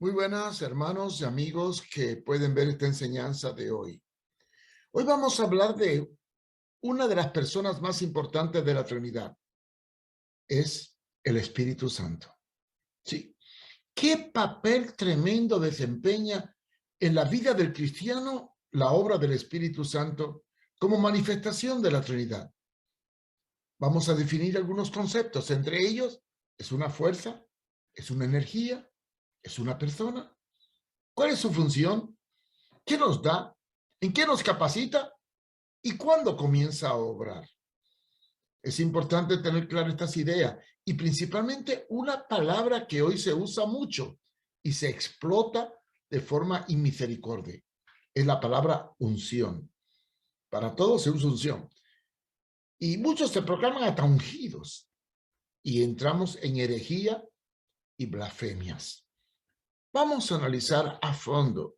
Muy buenas, hermanos y amigos que pueden ver esta enseñanza de hoy. Hoy vamos a hablar de una de las personas más importantes de la Trinidad. Es el Espíritu Santo. Sí. ¿Qué papel tremendo desempeña en la vida del cristiano la obra del Espíritu Santo como manifestación de la Trinidad? Vamos a definir algunos conceptos. Entre ellos, ¿es una fuerza? ¿Es una energía? ¿Es una persona? ¿Cuál es su función? ¿Qué nos da? ¿En qué nos capacita? ¿Y cuándo comienza a obrar? Es importante tener claras estas ideas y principalmente una palabra que hoy se usa mucho y se explota de forma inmisericordia. Es la palabra unción. Para todos se usa unción. Y muchos se proclaman hasta ungidos y entramos en herejía y blasfemias. Vamos a analizar a fondo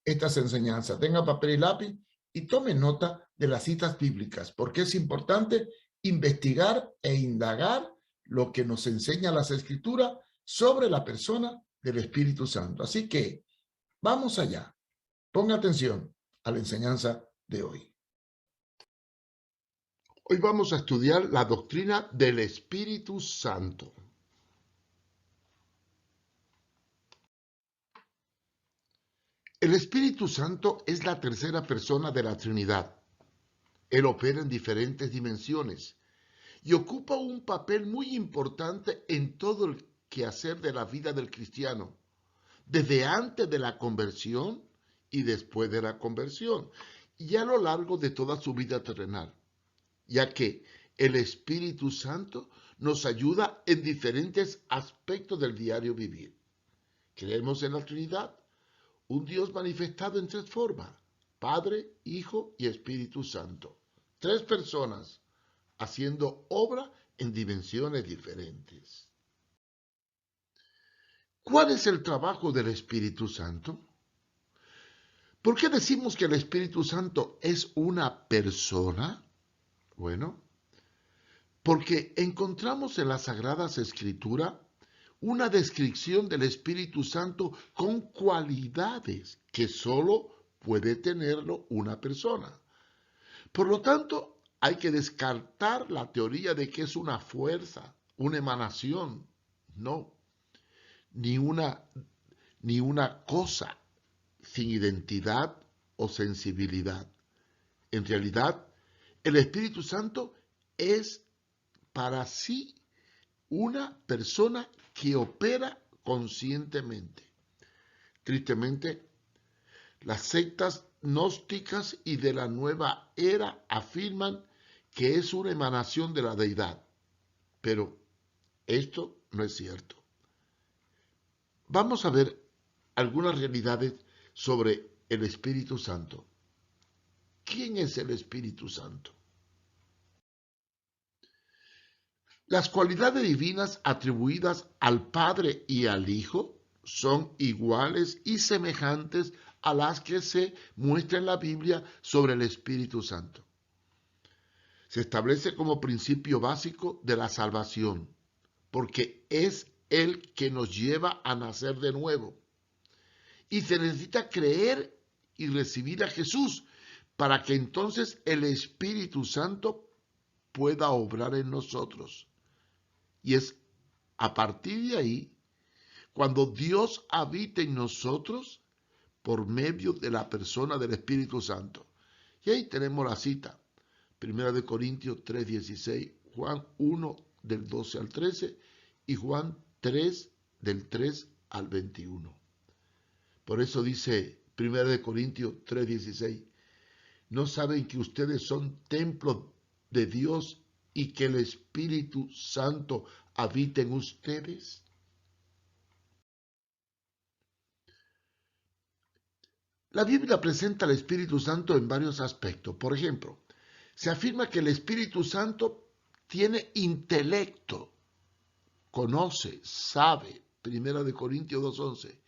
estas enseñanzas. Tenga papel y lápiz y tome nota de las citas bíblicas, porque es importante investigar e indagar lo que nos enseña las Escrituras sobre la persona del Espíritu Santo. Así que vamos allá. Ponga atención a la enseñanza de hoy. Hoy vamos a estudiar la doctrina del Espíritu Santo. El Espíritu Santo es la tercera persona de la Trinidad. Él opera en diferentes dimensiones y ocupa un papel muy importante en todo el quehacer de la vida del cristiano, desde antes de la conversión y después de la conversión, y a lo largo de toda su vida terrenal, ya que el Espíritu Santo nos ayuda en diferentes aspectos del diario vivir. Creemos en la Trinidad, un Dios manifestado en tres formas: Padre, Hijo y Espíritu Santo. Tres personas haciendo obra en dimensiones diferentes. ¿Cuál es el trabajo del Espíritu Santo? ¿Por qué decimos que el Espíritu Santo es una persona? Bueno, porque encontramos en las Sagradas Escrituras una descripción del Espíritu Santo con cualidades que solo puede tenerlo una persona. Por lo tanto, hay que descartar la teoría de que es una fuerza, una emanación. No, ni una, ni una cosa sin identidad o sensibilidad. En realidad, el Espíritu Santo es para sí una persona que opera conscientemente. Tristemente, las sectas gnósticas y de la nueva era afirman que es una emanación de la deidad, pero esto no es cierto. Vamos a ver algunas realidades sobre el Espíritu Santo. ¿Quién es el Espíritu Santo? Las cualidades divinas atribuidas al Padre y al Hijo son iguales y semejantes a las que se muestra en la Biblia sobre el Espíritu Santo. Se establece como principio básico de la salvación, porque es el que nos lleva a nacer de nuevo. Y se necesita creer y recibir a Jesús para que entonces el Espíritu Santo pueda obrar en nosotros. Y es a partir de ahí cuando Dios habita en nosotros por medio de la persona del Espíritu Santo. Y ahí tenemos la cita. 1 Corintios 3:16, Juan 1 del 12 al 13 y Juan 3 del 3 al 21. Por eso dice 1 Corintios 3:16, ¿no saben que ustedes son templos de Dios y que el Espíritu Santo habita en ustedes? La Biblia presenta al Espíritu Santo en varios aspectos. Por ejemplo, se afirma que el Espíritu Santo tiene intelecto, conoce, sabe, 1 Corintios 2:11,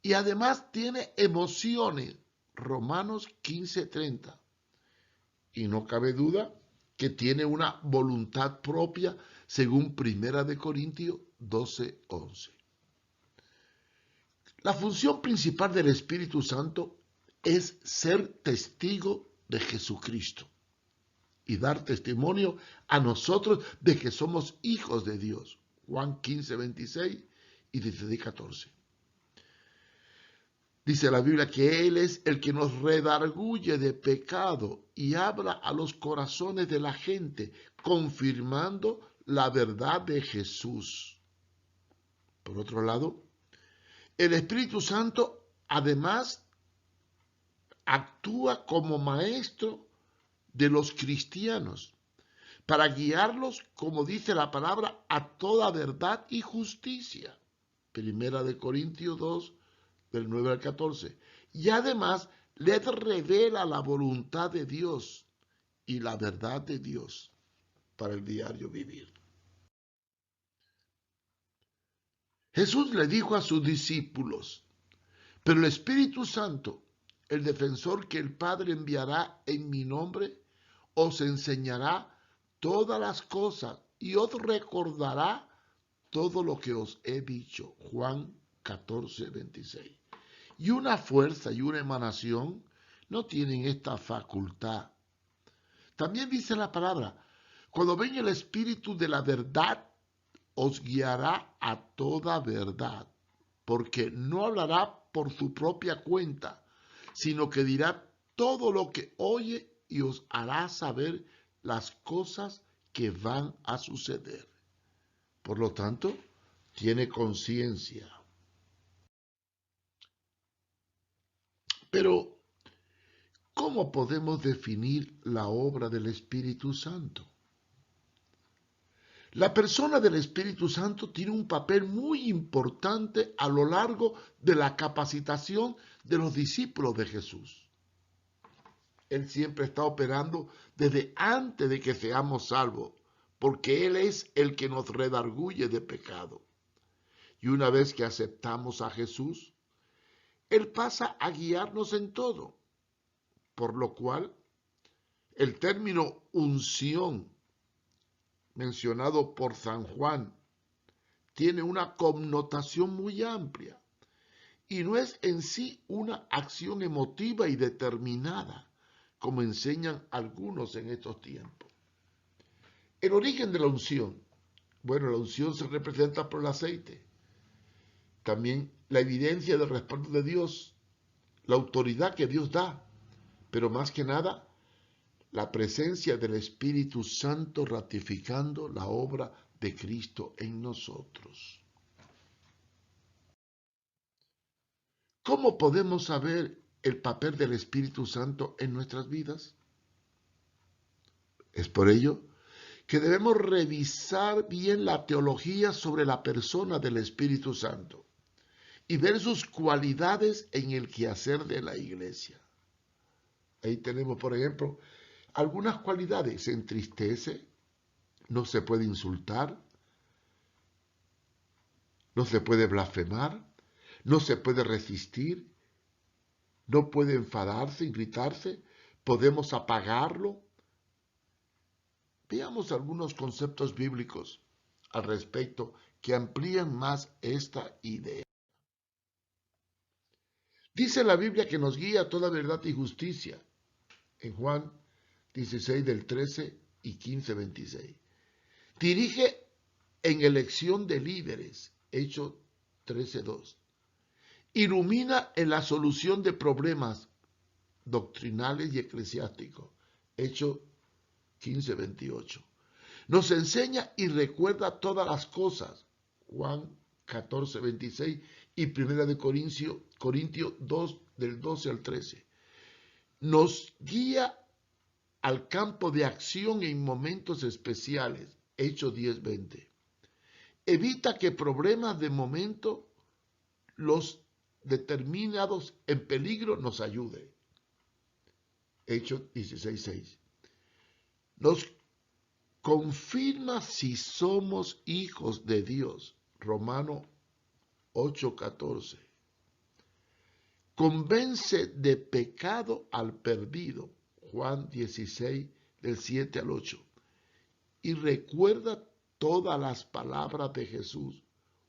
y además tiene emociones, Romanos 15:30. Y no cabe duda que tiene una voluntad propia, según 1 Corintios 12:11. La función principal del Espíritu Santo es ser testigo de Jesucristo y dar testimonio a nosotros de que somos hijos de Dios. Juan 15, 26 y 16, 14. Dice la Biblia que Él es el que nos redarguye de pecado y habla a los corazones de la gente, confirmando la verdad de Jesús. Por otro lado, el Espíritu Santo además actúa como maestro de los cristianos para guiarlos, como dice la palabra, a toda verdad y justicia. Primera de Corintios 2, del 9 al 14. Y además les revela la voluntad de Dios y la verdad de Dios para el diario vivir. Jesús le dijo a sus discípulos: pero el Espíritu Santo, el defensor que el Padre enviará en mi nombre, os enseñará todas las cosas y os recordará todo lo que os he dicho. Juan 14, 26. Y una fuerza y una emanación no tienen esta facultad. También dice la palabra: cuando venga el Espíritu de la verdad, os guiará a toda verdad, porque no hablará por su propia cuenta, sino que dirá todo lo que oye y os hará saber las cosas que van a suceder. Por lo tanto, tiene conciencia. Pero, ¿cómo podemos definir la obra del Espíritu Santo? La persona del Espíritu Santo tiene un papel muy importante a lo largo de la capacitación de los discípulos de Jesús. Él siempre está operando desde antes de que seamos salvos, porque Él es el que nos redarguye de pecado. Y una vez que aceptamos a Jesús, Él pasa a guiarnos en todo, por lo cual el término unción mencionado por San Juan tiene una connotación muy amplia y no es en sí una acción emotiva y determinada, como enseñan algunos en estos tiempos. El origen de la unción. Bueno, la unción se representa por el aceite. También la evidencia del respaldo de Dios, la autoridad que Dios da, pero más que nada, la presencia del Espíritu Santo ratificando la obra de Cristo en nosotros. ¿Cómo podemos saber el papel del Espíritu Santo en nuestras vidas? Es por ello que debemos revisar bien la teología sobre la persona del Espíritu Santo y ver sus cualidades en el quehacer de la iglesia. Ahí tenemos, por ejemplo, algunas cualidades. Se entristece, no se puede insultar, no se puede blasfemar, no se puede resistir, no puede enfadarse, irritarse, podemos apagarlo. Veamos algunos conceptos bíblicos al respecto que amplían más esta idea. Dice la Biblia que nos guía a toda verdad y justicia, en Juan 16 del 13 y 15, 26. Dirige en elección de líderes, Hechos 13, 2. Ilumina en la solución de problemas doctrinales y eclesiásticos, Hechos 15, 28. Nos enseña y recuerda todas las cosas, Juan 14, 26 y 1 de Corintios 2, del 12 al 13. Nos guía al campo de acción en momentos especiales, Hechos 10, 20. Evita que problemas de momento, los determinados en peligro, nos ayuden, Hechos 16, 6. Nos confirma si somos hijos de Dios, Romanos 8, 14. Convence de pecado al perdido, Juan 16, del 7 al 8. Y recuerda todas las palabras de Jesús,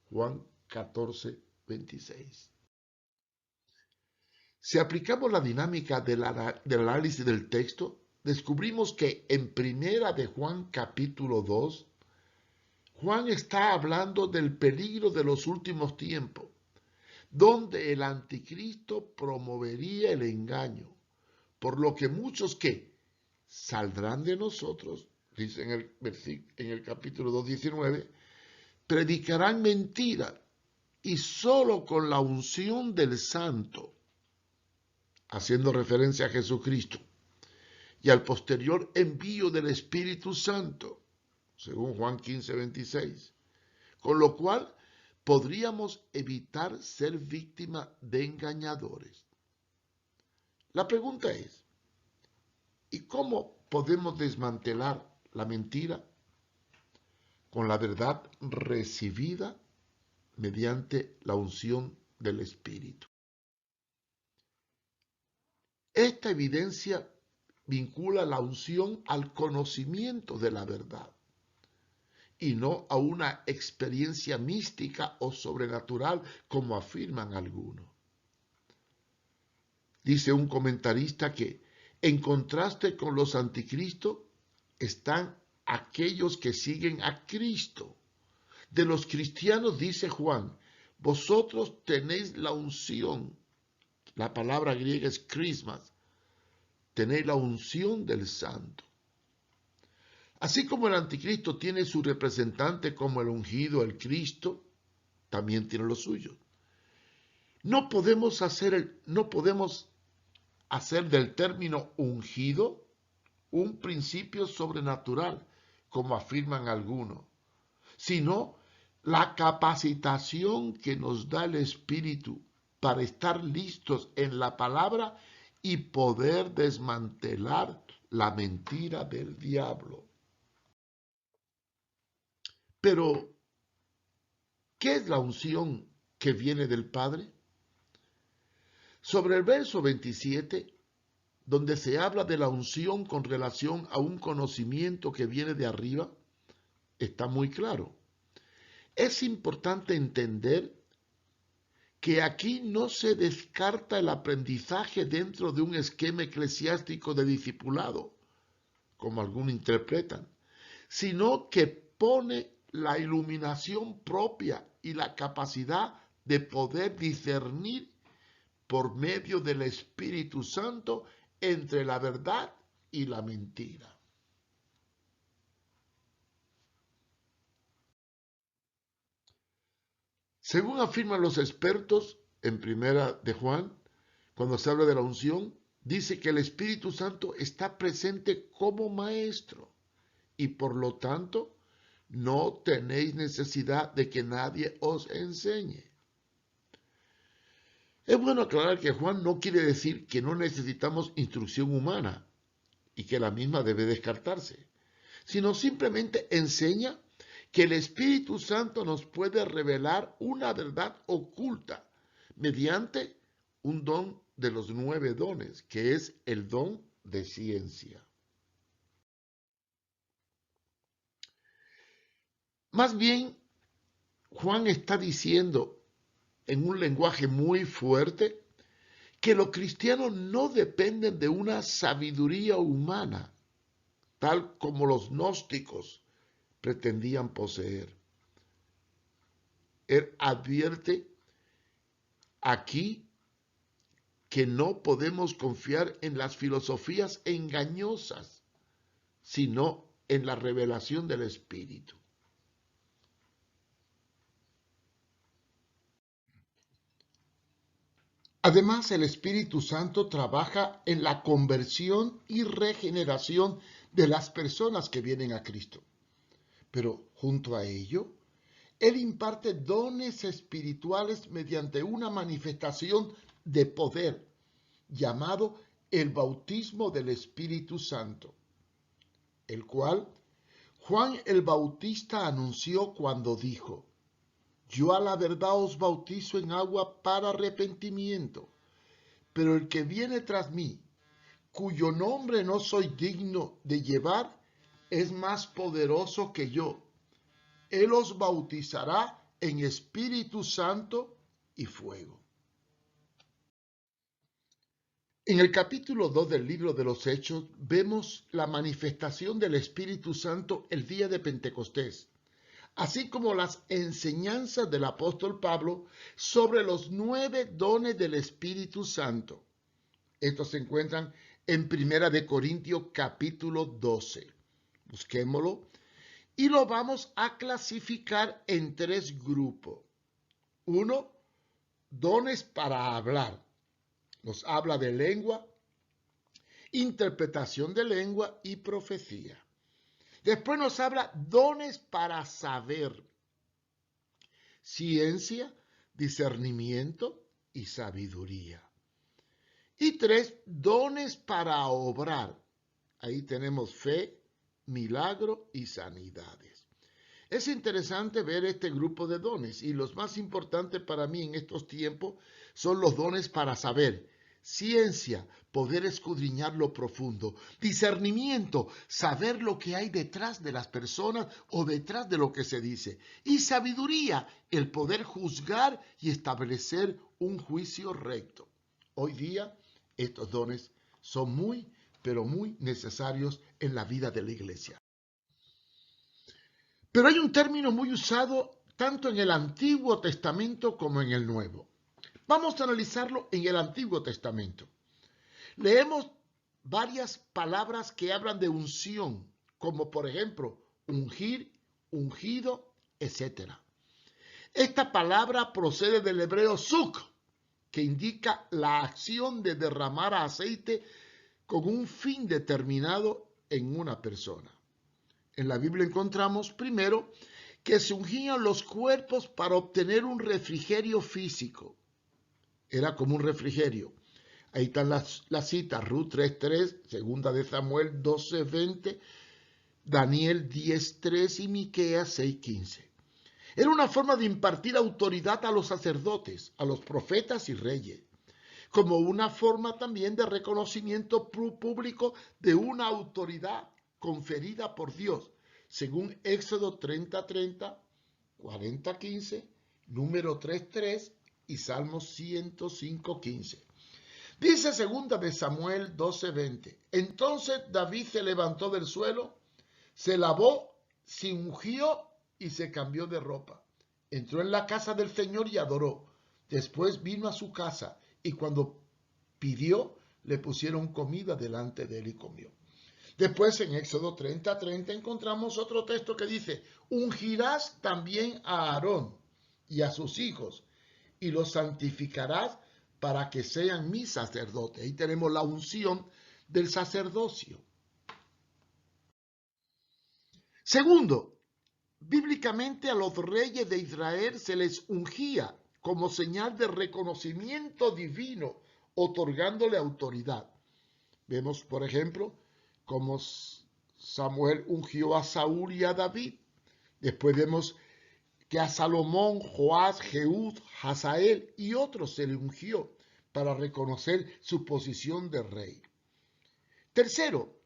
Juan 14, 26. Si aplicamos la dinámica del análisis del texto, descubrimos que en Primera de Juan capítulo 2, Juan está hablando del peligro de los últimos tiempos, donde el anticristo promovería el engaño, por lo que muchos que saldrán de nosotros, dice en el capítulo 2:19, predicarán mentira y solo con la unción del santo, haciendo referencia a Jesucristo, y al posterior envío del Espíritu Santo, según Juan 15:26, con lo cual podríamos evitar ser víctima de engañadores. La pregunta es, ¿y cómo podemos desmantelar la mentira? Con la verdad recibida mediante la unción del Espíritu. Esta evidencia vincula la unción al conocimiento de la verdad y no a una experiencia mística o sobrenatural como afirman algunos. Dice un comentarista que, en contraste con los anticristos, están aquellos que siguen a Cristo. De los cristianos, dice Juan, vosotros tenéis la unción. La palabra griega es chrismas. Tenéis la unción del santo. Así como el anticristo tiene su representante como el ungido, el Cristo, también tiene lo suyo. No podemos hacer del término ungido un principio sobrenatural, como afirman algunos, sino la capacitación que nos da el Espíritu para estar listos en la palabra y poder desmantelar la mentira del diablo. Pero, ¿qué es la unción que viene del Padre? Sobre el verso 27, donde se habla de la unción con relación a un conocimiento que viene de arriba, está muy claro. Es importante entender que aquí no se descarta el aprendizaje dentro de un esquema eclesiástico de discipulado, como algunos interpretan, sino que pone la iluminación propia y la capacidad de poder discernir por medio del Espíritu Santo entre la verdad y la mentira. Según afirman los expertos en Primera de Juan, cuando se habla de la unción, dice que el Espíritu Santo está presente como maestro y por lo tanto no tenéis necesidad de que nadie os enseñe. Es bueno aclarar que Juan no quiere decir que no necesitamos instrucción humana y que la misma debe descartarse, sino simplemente enseña que el Espíritu Santo nos puede revelar una verdad oculta mediante un don de los 9 dones, que es el don de ciencia. Más bien, Juan está diciendo en un lenguaje muy fuerte que los cristianos no dependen de una sabiduría humana, tal como los gnósticos pretendían poseer. Él advierte aquí que no podemos confiar en las filosofías engañosas, sino en la revelación del Espíritu. Además, el Espíritu Santo trabaja en la conversión y regeneración de las personas que vienen a Cristo. Pero junto a ello, Él imparte dones espirituales mediante una manifestación de poder llamado el bautismo del Espíritu Santo, el cual Juan el Bautista anunció cuando dijo: yo a la verdad os bautizo en agua para arrepentimiento, pero el que viene tras mí, cuyo nombre no soy digno de llevar, es más poderoso que yo. Él os bautizará en Espíritu Santo y fuego. En el capítulo 2 del libro de los Hechos vemos la manifestación del Espíritu Santo el día de Pentecostés, así como las enseñanzas del apóstol Pablo sobre los 9 dones del Espíritu Santo. Estos se encuentran en Primera de Corintios capítulo 12. Busquémoslo y lo vamos a clasificar en 3 grupos. 1, dones para hablar. Nos habla de lengua, interpretación de lengua y profecía. Después nos habla dones para saber, ciencia, discernimiento y sabiduría. Y 3, dones para obrar. Ahí tenemos fe, milagro y sanidades. Es interesante ver este grupo de dones y los más importantes para mí en estos tiempos son los dones para saber, ciencia, poder escudriñar lo profundo, discernimiento, saber lo que hay detrás de las personas o detrás de lo que se dice, y sabiduría, el poder juzgar y establecer un juicio recto. Hoy día estos dones son muy, pero muy necesarios en la vida de la iglesia. Pero hay un término muy usado tanto en el Antiguo Testamento como en el Nuevo. Vamos a analizarlo en el Antiguo Testamento. Leemos varias palabras que hablan de unción, como por ejemplo, ungir, ungido, etc. Esta palabra procede del hebreo suk, que indica la acción de derramar aceite con un fin determinado en una persona. En la Biblia encontramos primero que se ungían los cuerpos para obtener un refrigerio físico. Era como un refrigerio. Ahí están las citas, Ruth 3:3, Segunda de Samuel 12:20, Daniel 10:3 y Miqueas 6:15. Era una forma de impartir autoridad a los sacerdotes, a los profetas y reyes, como una forma también de reconocimiento público de una autoridad conferida por Dios, según Éxodo 30:30, 40:15, número 3:3 y Salmos 105:15. Dice segunda de Samuel 12:20. Entonces David se levantó del suelo, se lavó, se ungió y se cambió de ropa. Entró en la casa del Señor y adoró. Después vino a su casa y cuando pidió, le pusieron comida delante de él y comió. Después en Éxodo 30:30 encontramos otro texto que dice, ungirás también a Aarón y a sus hijos y los santificarás para que sean mis sacerdotes. Ahí tenemos la unción del sacerdocio. Segundo, bíblicamente a los reyes de Israel se les ungía como señal de reconocimiento divino, otorgándole autoridad. Vemos, por ejemplo, cómo Samuel ungió a Saúl y a David. Después vemos que a Salomón, Joás, Jehud, Hazael y otros se le ungió para reconocer su posición de rey. Tercero,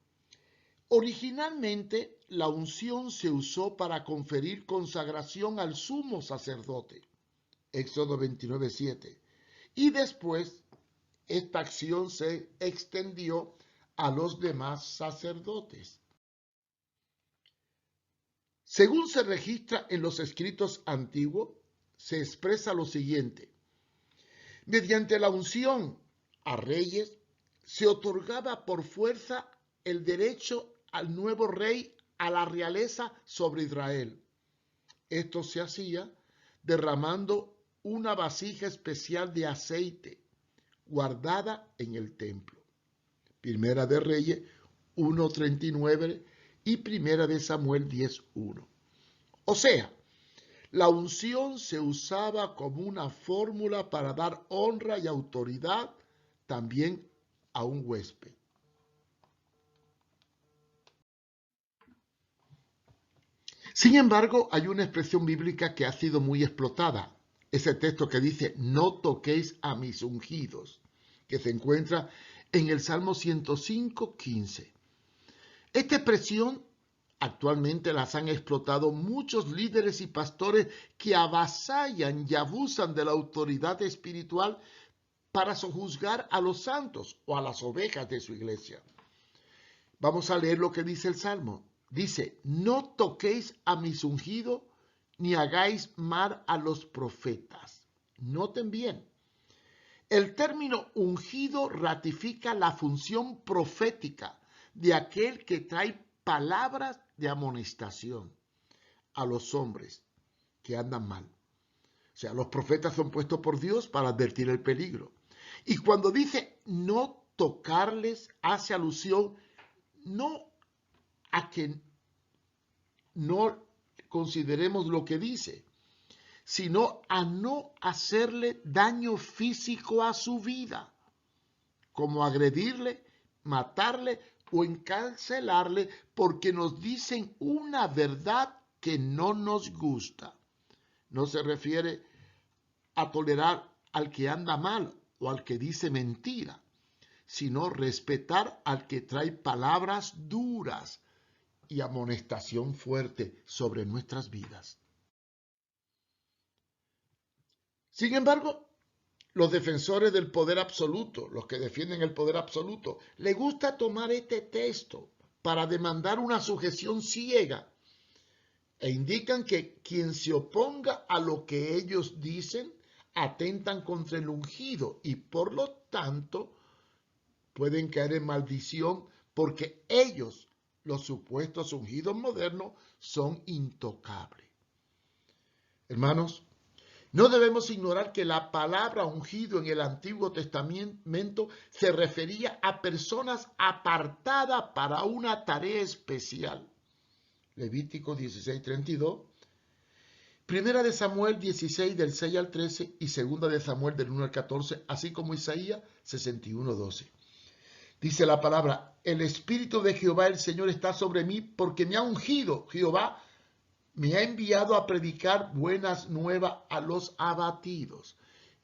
originalmente la unción se usó para conferir consagración al sumo sacerdote, Éxodo 29:7, y después esta acción se extendió a los demás sacerdotes. Según se registra en los escritos antiguos, se expresa lo siguiente. Mediante la unción a reyes, se otorgaba por fuerza el derecho al nuevo rey a la realeza sobre Israel. Esto se hacía derramando una vasija especial de aceite guardada en el templo. Primera de Reyes 1:39 y Primera de Samuel 10:1. O sea, la unción se usaba como una fórmula para dar honra y autoridad también a un huésped. Sin embargo, hay una expresión bíblica que ha sido muy explotada. Ese texto que dice, no toquéis a mis ungidos, que se encuentra en el Salmo 105:15. Esta expresión actualmente las han explotado muchos líderes y pastores que avasallan y abusan de la autoridad espiritual para sojuzgar a los santos o a las ovejas de su iglesia. Vamos a leer lo que dice el Salmo. Dice, no toquéis a mis ungidos, ni hagáis mal a los profetas. Noten bien, el término ungido ratifica la función profética de aquel que trae palabras de amonestación a los hombres que andan mal. O sea, los profetas son puestos por Dios para advertir el peligro. Y cuando dice no tocarles, hace alusión no a que no consideremos lo que dice, sino a no hacerle daño físico a su vida, como agredirle, matarle o encarcelarle porque nos dicen una verdad que no nos gusta. No se refiere a tolerar al que anda mal o al que dice mentira, sino respetar al que trae palabras duras y amonestación fuerte sobre nuestras vidas. Sin embargo, los defensores del poder absoluto, los que defienden el poder absoluto, les gusta tomar este texto para demandar una sujeción ciega e indican que quien se oponga a lo que ellos dicen atentan contra el ungido y por lo tanto pueden caer en maldición porque ellos, los supuestos ungidos modernos, son intocables. Hermanos, no debemos ignorar que la palabra ungido en el Antiguo Testamento se refería a personas apartadas para una tarea especial. Levítico 16:32, Primera de Samuel 16 del 6 al 13 y Segunda de Samuel del 1 al 14, así como Isaías 61:12. Dice la palabra, el Espíritu de Jehová el Señor está sobre mí porque me ha ungido. Jehová me ha enviado a predicar buenas nuevas a los abatidos.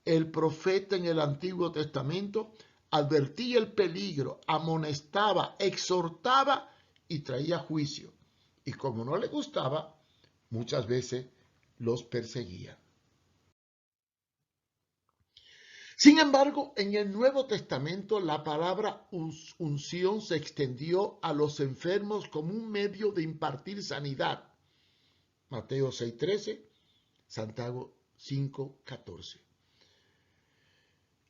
El profeta en el Antiguo Testamento advertía el peligro, amonestaba, exhortaba y traía juicio. Y como no le gustaba, muchas veces los perseguía. Sin embargo, en el Nuevo Testamento la palabra unción se extendió a los enfermos como un medio de impartir sanidad. Mateo 6:13, Santiago 5:14.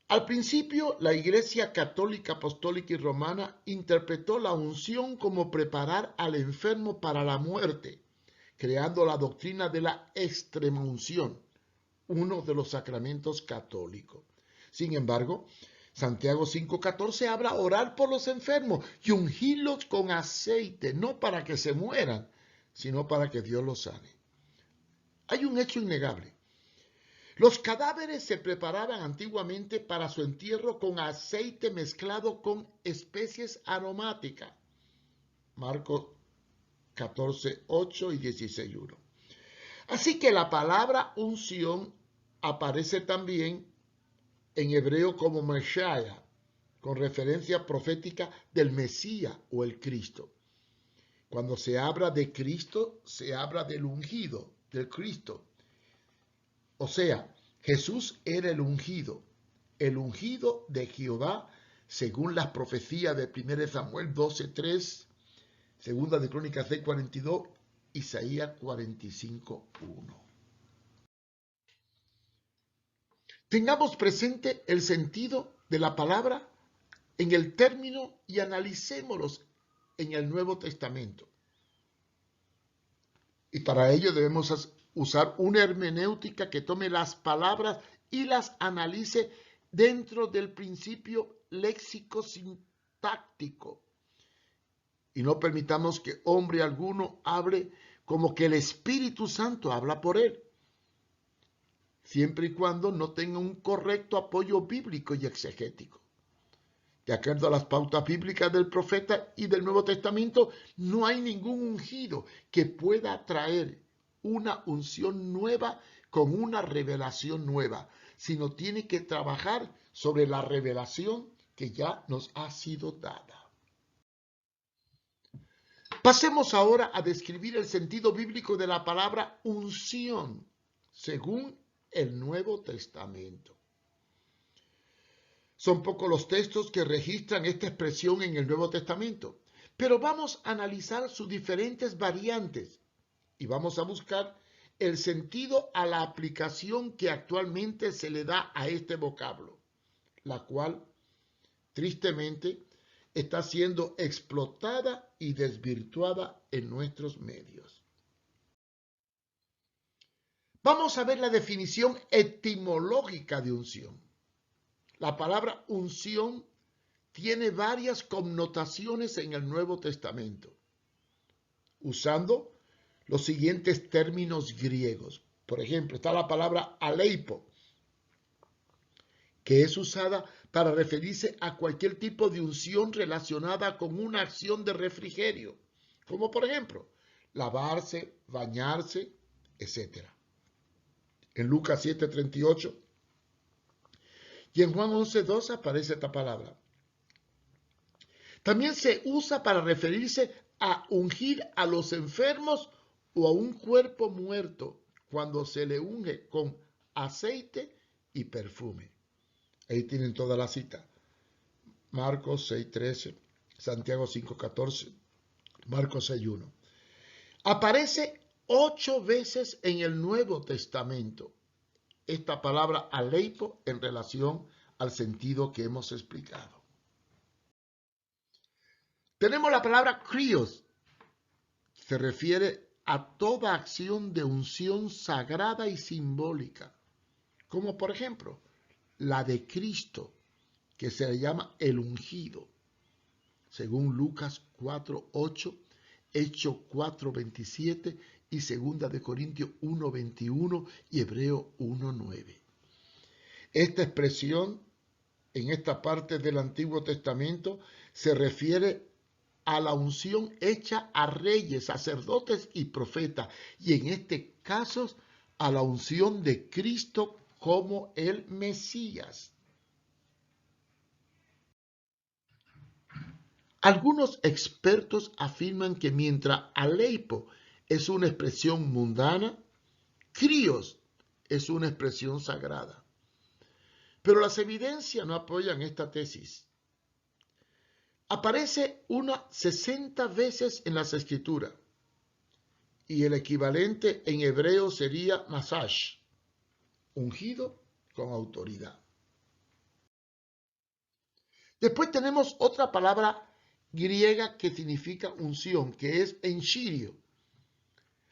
Al principio, la Iglesia Católica, Apostólica y Romana interpretó la unción como preparar al enfermo para la muerte, creando la doctrina de la extremaunción, uno de los sacramentos católicos. Sin embargo, Santiago 5:14 habla orar por los enfermos y ungirlos con aceite, no para que se mueran, sino para que Dios los sane. Hay un hecho innegable. Los cadáveres se preparaban antiguamente para su entierro con aceite mezclado con especies aromáticas. Marcos 14:8 y 16:1. Así que la palabra unción aparece también en hebreo como Meshaya, con referencia profética del Mesías o el Cristo. Cuando se habla de Cristo, se habla del ungido, del Cristo. O sea, Jesús era el ungido de Jehová, según las profecías de 1 Samuel 12:3, Segunda de Crónicas 6:42, Isaías 45:1. Tengamos presente el sentido de la palabra en el término y analicémoslos en el Nuevo Testamento. Y para ello debemos usar una hermenéutica que tome las palabras y las analice dentro del principio léxico-sintáctico. Y no permitamos que hombre alguno hable como que el Espíritu Santo habla por él, siempre y cuando no tenga un correcto apoyo bíblico y exegético. De acuerdo a las pautas bíblicas del profeta y del Nuevo Testamento, no hay ningún ungido que pueda traer una unción nueva con una revelación nueva, sino tiene que trabajar sobre la revelación que ya nos ha sido dada. Pasemos ahora a describir el sentido bíblico de la palabra unción, según el Nuevo Testamento. Son pocos los textos que registran esta expresión en el Nuevo Testamento, pero vamos a analizar sus diferentes variantes y vamos a buscar el sentido a la aplicación que actualmente se le da a este vocablo, la cual, tristemente, está siendo explotada y desvirtuada en nuestros medios. Vamos a ver la definición etimológica de unción. La palabra unción tiene varias connotaciones en el Nuevo Testamento, usando los siguientes términos griegos. Por ejemplo, está la palabra aleipo, que es usada para referirse a cualquier tipo de unción relacionada con una acción de refrigerio, como por ejemplo, lavarse, bañarse, etc. En Lucas 7:38 y en Juan 11:2 aparece esta palabra. También se usa para referirse a ungir a los enfermos o a un cuerpo muerto cuando se le unge con aceite y perfume. Ahí tienen toda la cita. Marcos 6:13, Santiago 5:14, Marcos 6:1. Aparece 8 veces en el Nuevo Testamento esta palabra aleipo en relación al sentido que hemos explicado. Tenemos la palabra krios. Se refiere a toda acción de unción sagrada y simbólica, como por ejemplo la de Cristo, que se le llama el ungido, según Lucas 4:8, Hechos 4:27 y 2 de Corintios 1:21 y Hebreo 1:9. Esta expresión en esta parte del Antiguo Testamento se refiere a la unción hecha a reyes, sacerdotes y profetas, y en este caso a la unción de Cristo como el Mesías. Algunos expertos afirman que mientras aleipo es una expresión mundana, krios es una expresión sagrada. Pero las evidencias no apoyan esta tesis. Aparece unas 60 veces en las Escrituras y el equivalente en hebreo sería masash, ungido con autoridad. Después tenemos otra palabra griega que significa unción, que es enchirio.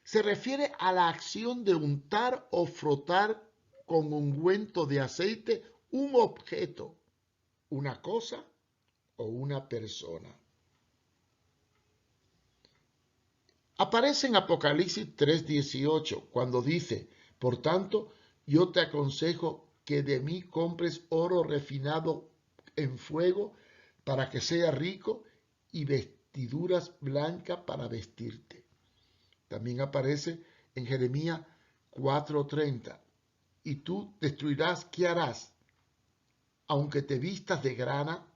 Se refiere a la acción de untar o frotar con ungüento de aceite un objeto, una cosa o una persona. Aparece en Apocalipsis 3:18 cuando dice, por tanto, yo te aconsejo que de mí compres oro refinado en fuego para que sea rico y vestiduras blancas para vestirte. También aparece en Jeremías 4:30, y tú destruirás, ¿qué harás? Aunque te vistas de grana,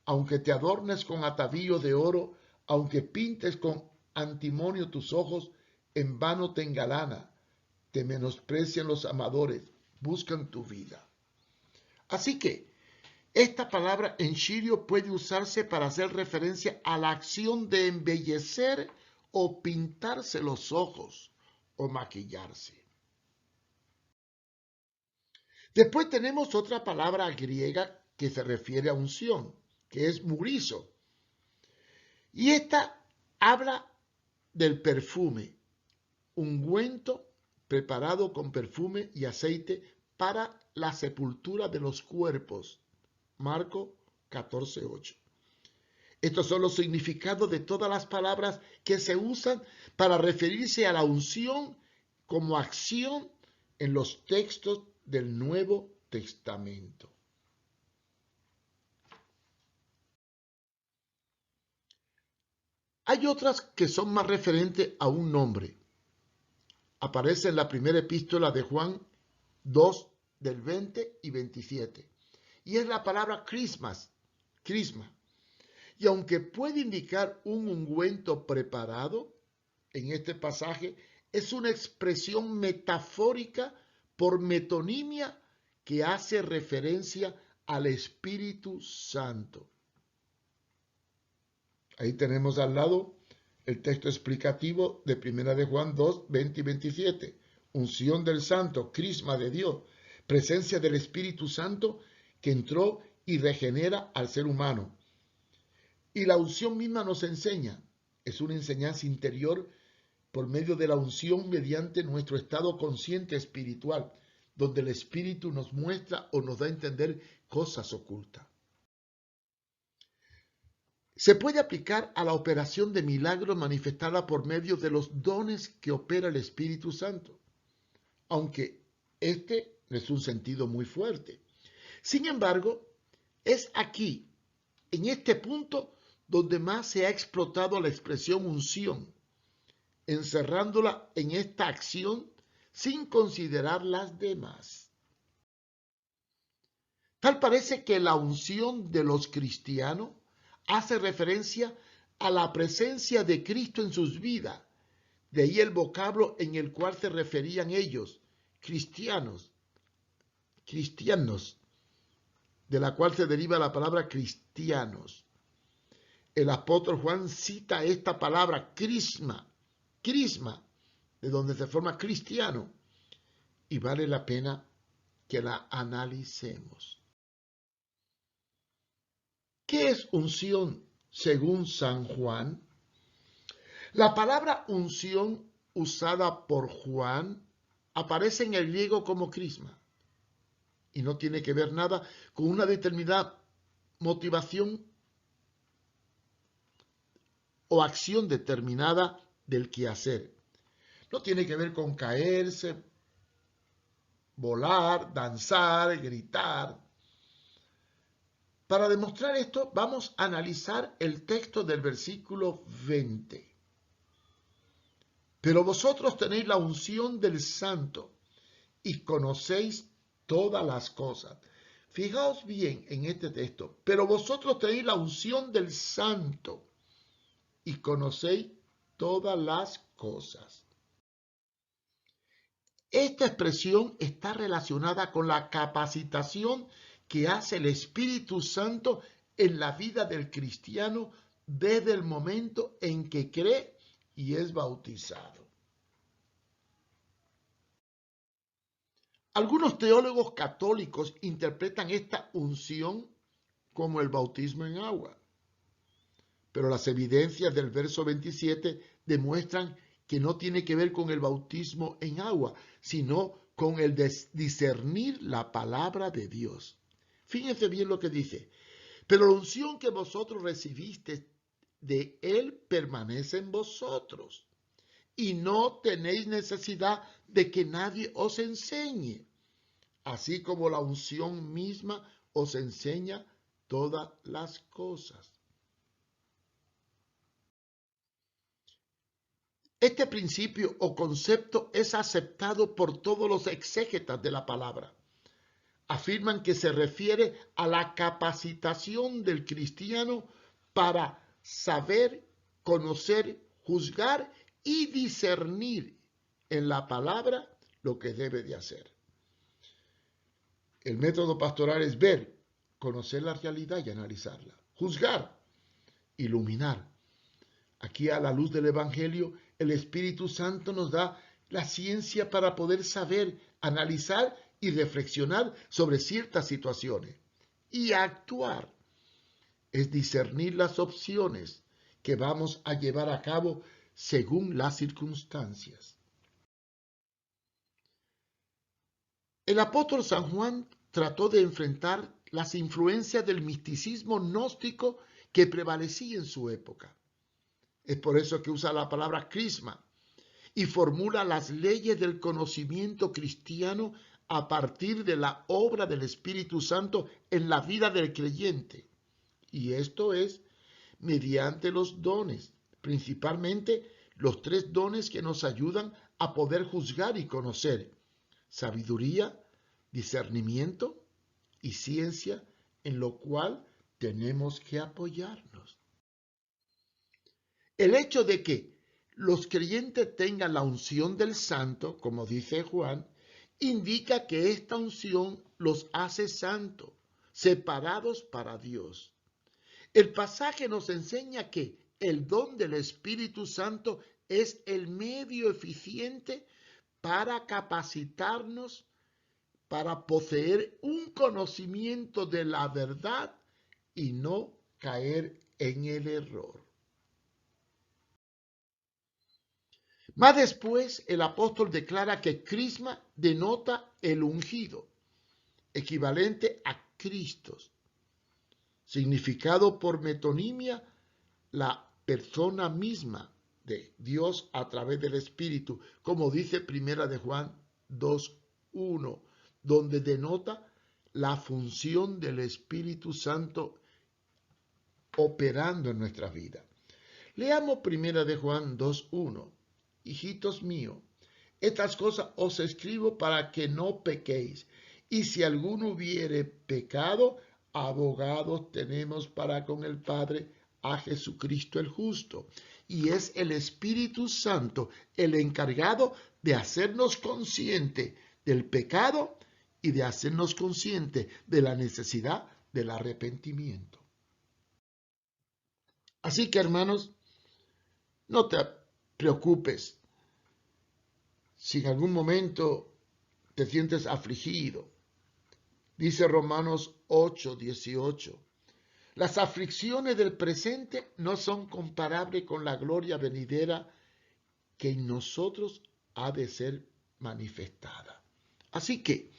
aunque te adornes con atavío de oro, aunque pintes con antimonio tus ojos, en vano te engalana, te menosprecian los amadores, buscan tu vida. Así que esta palabra enchirio puede usarse para hacer referencia a la acción de embellecer o pintarse los ojos o maquillarse. Después tenemos otra palabra griega que se refiere a unción, que es murizo. Y esta habla del perfume, ungüento preparado con perfume y aceite para la sepultura de los cuerpos. Marcos 14:8. Estos son los significados de todas las palabras que se usan para referirse a la unción como acción en los textos del Nuevo Testamento. Hay otras que son más referentes a un nombre. Aparece en la primera epístola de Juan 2 del 20 y 27. Y es la palabra crisma. Y aunque puede indicar un ungüento preparado, en este pasaje es una expresión metafórica por metonimia que hace referencia al Espíritu Santo. Ahí tenemos al lado el texto explicativo de 1 de Juan 2, 20 y 27. Unción del Santo, crisma de Dios, presencia del Espíritu Santo que entró y regenera al ser humano. Y la unción misma nos enseña, es una enseñanza interior por medio de la unción mediante nuestro estado consciente espiritual, donde el Espíritu nos muestra o nos da a entender cosas ocultas. Se puede aplicar a la operación de milagros manifestada por medio de los dones que opera el Espíritu Santo, aunque este no es un sentido muy fuerte. Sin embargo, es aquí, en este punto, donde más se ha explotado la expresión unción, encerrándola en esta acción sin considerar las demás. Tal parece que la unción de los cristianos hace referencia a la presencia de Cristo en sus vidas. De ahí el vocablo en el cual se referían ellos, cristianos, de la cual se deriva la palabra cristianos. El apóstol Juan cita esta palabra crisma, de donde se forma cristiano, y vale la pena que la analicemos. ¿Qué es unción según San Juan? La palabra unción usada por Juan aparece en el griego como crisma y no tiene que ver nada con una determinada motivación o acción determinada del quehacer. No tiene que ver con caerse, volar, danzar, gritar. Para demostrar esto, vamos a analizar el texto del versículo 20. Pero vosotros tenéis la unción del Santo y conocéis todas las cosas. Fijaos bien en este texto. Pero vosotros tenéis la unción del Santo y conocéis todas las cosas. Esta expresión está relacionada con la capacitación que hace el Espíritu Santo en la vida del cristiano desde el momento en que cree y es bautizado. Algunos teólogos católicos interpretan esta unción como el bautismo en agua, pero las evidencias del verso 27 demuestran que no tiene que ver con el bautismo en agua, sino con el discernir la palabra de Dios. Fíjense bien lo que dice. Pero la unción que vosotros recibiste de Él permanece en vosotros, y no tenéis necesidad de que nadie os enseñe, así como la unción misma os enseña todas las cosas. Este principio o concepto es aceptado por todos los exégetas de la palabra. Afirman que se refiere a la capacitación del cristiano para saber, conocer, juzgar y discernir en la palabra lo que debe de hacer. El método pastoral es ver, conocer la realidad y analizarla, juzgar, iluminar. Aquí a la luz del Evangelio, el Espíritu Santo nos da la ciencia para poder saber, analizar y reflexionar sobre ciertas situaciones y actuar. Es discernir las opciones que vamos a llevar a cabo según las circunstancias. El apóstol San Juan trató de enfrentar las influencias del misticismo gnóstico que prevalecía en su época. Es por eso que usa la palabra crisma y formula las leyes del conocimiento cristiano a partir de la obra del Espíritu Santo en la vida del creyente. Y esto es mediante los dones, principalmente los 3 dones que nos ayudan a poder juzgar y conocer: sabiduría, discernimiento y ciencia, en lo cual tenemos que apoyarnos. El hecho de que los creyentes tengan la unción del Santo, como dice Juan, indica que esta unción los hace santos, separados para Dios. El pasaje nos enseña que el don del Espíritu Santo es el medio eficiente para capacitarnos para poseer un conocimiento de la verdad y no caer en el error. Más después, el apóstol declara que crisma denota el ungido, equivalente a Cristo, significado por metonimia, la persona misma de Dios a través del Espíritu, como dice Primera de Juan 2:1, donde denota la función del Espíritu Santo operando en nuestra vida. Leamos Primera de Juan 2:1. Hijitos míos, estas cosas os escribo para que no pequéis. Y si alguno hubiere pecado, abogados tenemos para con el Padre, a Jesucristo el justo. Y es el Espíritu Santo el encargado de hacernos consciente del pecado y de hacernos consciente de la necesidad del arrepentimiento. Así que, hermanos, no te preocupes si en algún momento te sientes afligido. Dice Romanos 8:18. Las aflicciones del presente no son comparables con la gloria venidera que en nosotros ha de ser manifestada. Así que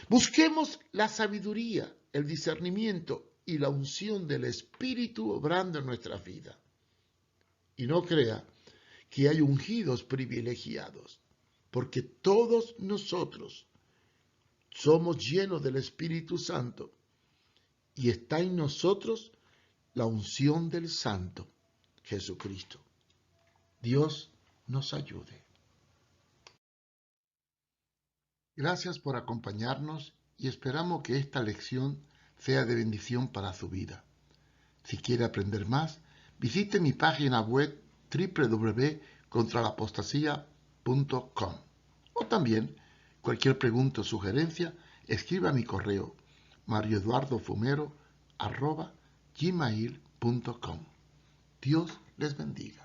busquemos la sabiduría, el discernimiento y la unción del Espíritu obrando en nuestra vida. Y no crea que hay ungidos privilegiados, porque todos nosotros somos llenos del Espíritu Santo y está en nosotros la unción del Santo, Jesucristo. Dios nos ayude. Gracias por acompañarnos y esperamos que esta lección sea de bendición para su vida. Si quiere aprender más, visite mi página web www.contralapostasía.com o también cualquier pregunta o sugerencia, escriba a mi correo marioeduardofumero@gmail.com. Dios les bendiga.